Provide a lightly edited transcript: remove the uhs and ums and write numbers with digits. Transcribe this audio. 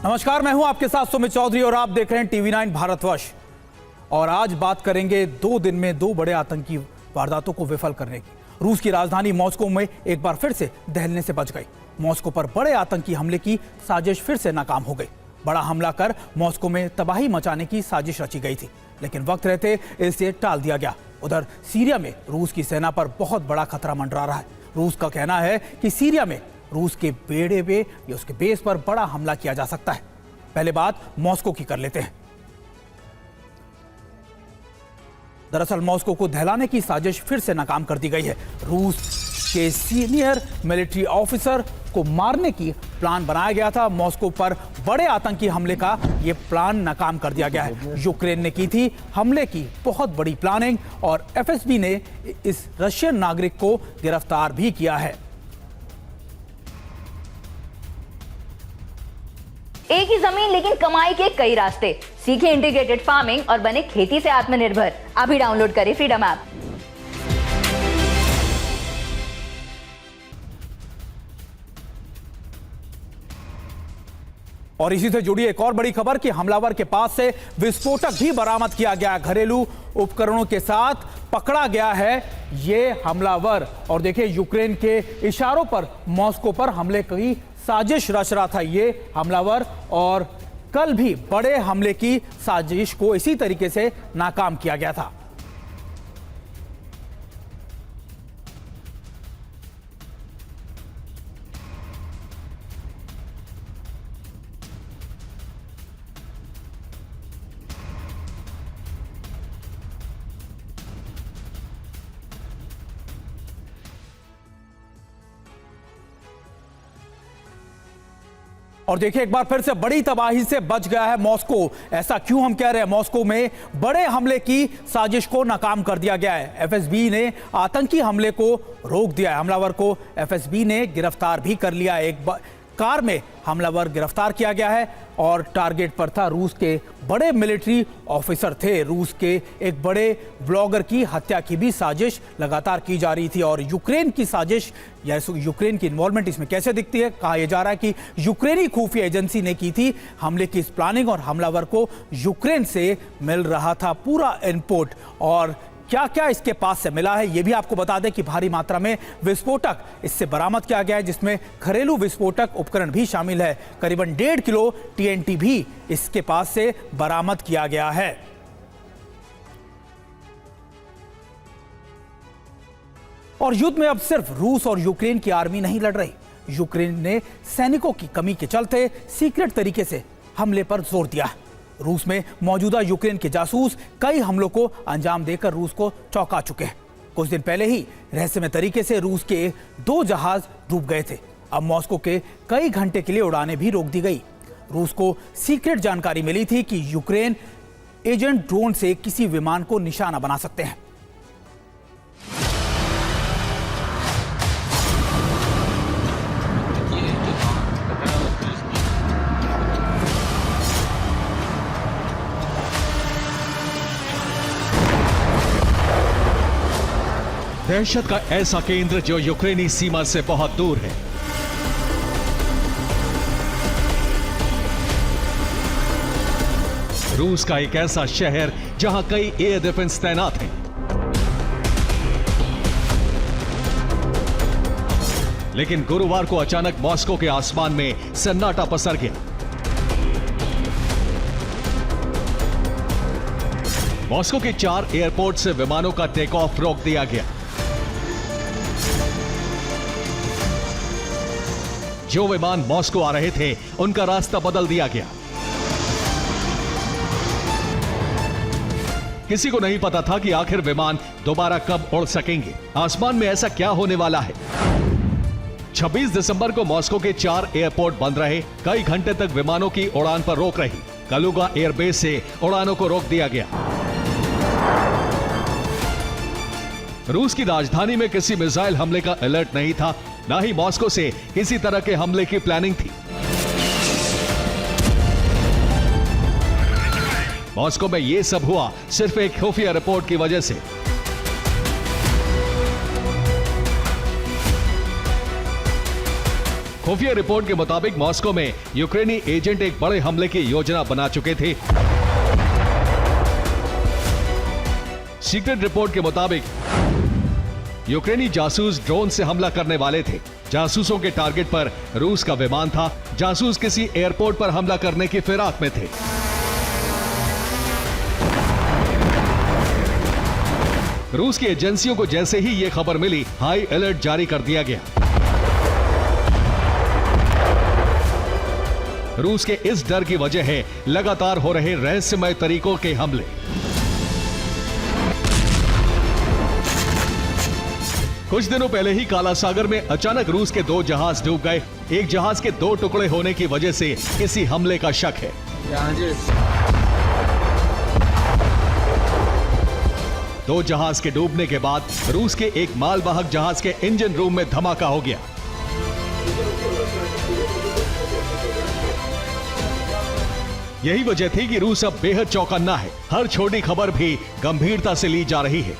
नमस्कार, मैं हूं आपके साथ सुमित चौधरी और आप देख रहे हैं TV9 भारतवर्ष। और आज बात करेंगे 2 दिन में 2 बड़े आतंकी वारदातों को विफल करने की। रूस की राजधानी मॉस्को में एक बार फिर से दहलने से बच गई। मॉस्को पर बड़े आतंकी हमले की साजिश फिर से नाकाम हो गई। बड़ा हमला कर मॉस्को में तबाही मचाने की साजिश रची गई थी, लेकिन वक्त रहते इसे टाल दिया गया। उधर सीरिया में रूस की सेना पर बहुत बड़ा खतरा मंडरा रहा है। रूस का कहना है कि सीरिया में रूस के बेड़े पे या उसके बेस पर बड़ा हमला किया जा सकता है। पहले बात मॉस्को की कर लेते हैं। दरअसल मॉस्को को दहलाने की साजिश फिर से नाकाम कर दी गई है। रूस के सीनियर मिलिट्री ऑफिसर को मारने की प्लान बनाया गया था। मॉस्को पर बड़े आतंकी हमले का यह प्लान नाकाम कर दिया गया है। यूक्रेन ने की थी हमले की बहुत बड़ी प्लानिंग और एफएसबी ने इस रशियन नागरिक को गिरफ्तार भी किया है। एक ही जमीन लेकिन कमाई के कई रास्ते। सीखे इंटीग्रेटेड फार्मिंग और बने खेती से आत्मनिर्भर। अभी डाउनलोड करें फ्रीडम ऐप। और इसी से जुड़ी एक और बड़ी खबर कि हमलावर के पास से विस्फोटक भी बरामद किया गया। घरेलू उपकरणों के साथ पकड़ा गया है ये हमलावर। और देखिए, यूक्रेन के इशारों पर मॉस्को पर हमले की साजिश रच रहा था ये हमलावर, और कल भी बड़े हमले की साजिश को इसी तरीके से नाकाम किया गया था। और देखिए, एक बार फिर से बड़ी तबाही से बच गया है मॉस्को। ऐसा क्यों हम कह रहे हैं? मॉस्को में बड़े हमले की साजिश को नाकाम कर दिया गया है। एफएसबी ने आतंकी हमले को रोक दिया है। हमलावर को एफएसबी ने गिरफ्तार भी कर लिया। एक कार में हमलावर गिरफ्तार किया गया है और टारगेट पर था रूस के बड़े मिलिट्री ऑफिसर थे। रूस के एक बड़े ब्लॉगर की हत्या की भी साजिश लगातार की जा रही थी। और यूक्रेन की साजिश या यूक्रेन की इन्वॉल्वमेंट इसमें कैसे दिखती है? कहा यह जा रहा है कि यूक्रेनी खुफिया एजेंसी ने की थी हमले की इस प्लानिंग और हमलावर को यूक्रेन से मिल रहा था पूरा इनपुट। और क्या क्या इसके पास से मिला है ये भी आपको बता दें कि भारी मात्रा में विस्फोटक इससे बरामद किया गया है, जिसमें घरेलू विस्फोटक उपकरण भी शामिल है। करीबन 1.5 किलो टीएनटी भी इसके पास से बरामद किया गया है। और युद्ध में अब सिर्फ रूस और यूक्रेन की आर्मी नहीं लड़ रही। यूक्रेन ने सैनिकों की कमी के चलते सीक्रेट तरीके से हमले पर जोर दिया है। रूस में मौजूदा यूक्रेन के जासूस कई हमलों को अंजाम देकर रूस को चौंका चुके हैं। कुछ दिन पहले ही रहस्यमय तरीके से रूस के 2 जहाज डूब गए थे। अब मॉस्को के कई घंटे के लिए उड़ानें भी रोक दी गई। रूस को सीक्रेट जानकारी मिली थी कि यूक्रेन एजेंट ड्रोन से किसी विमान को निशाना बना सकते हैं। दहशत का ऐसा केंद्र जो यूक्रेनी सीमा से बहुत दूर है। रूस का एक ऐसा शहर जहां कई एयर डिफेंस तैनात हैं। लेकिन गुरुवार को अचानक मॉस्को के आसमान में सन्नाटा पसर गया। मॉस्को के 4 एयरपोर्ट से विमानों का टेक ऑफ रोक दिया गया। जो विमान मॉस्को आ रहे थे उनका रास्ता बदल दिया गया। किसी को नहीं पता था कि आखिर विमान दोबारा कब उड़ सकेंगे। आसमान में ऐसा क्या होने वाला है? 26 दिसंबर को मॉस्को के 4 एयरपोर्ट बंद रहे। कई घंटे तक विमानों की उड़ान पर रोक रही। कलुगा एयरबेस से उड़ानों को रोक दिया गया। रूस की राजधानी में किसी मिसाइल हमले का अलर्ट नहीं था, ना ही मॉस्को से किसी तरह के हमले की प्लानिंग थी। मॉस्को में यह सब हुआ सिर्फ एक खुफिया रिपोर्ट की वजह से। खुफिया रिपोर्ट के मुताबिक मॉस्को में यूक्रेनी एजेंट एक बड़े हमले की योजना बना चुके थे। सीक्रेट रिपोर्ट के मुताबिक यूक्रेनी जासूस ड्रोन से हमला करने वाले थे। जासूसों के टारगेट पर रूस का विमान था। जासूस किसी एयरपोर्ट पर हमला करने की फिराक में थे। रूस की एजेंसियों को जैसे ही यह खबर मिली, हाई अलर्ट जारी कर दिया गया। रूस के इस डर की वजह है लगातार हो रहे रहस्यमय तरीकों के हमले। कुछ दिनों पहले ही काला सागर में अचानक रूस के 2 जहाज डूब गए। एक जहाज के 2 टुकड़े होने की वजह से इसी हमले का शक है। दो जहाज के डूबने के बाद रूस के एक मालवाहक जहाज के इंजन रूम में धमाका हो गया। यही वजह थी कि रूस अब बेहद चौकन्ना है। हर छोटी खबर भी गंभीरता से ली जा रही है।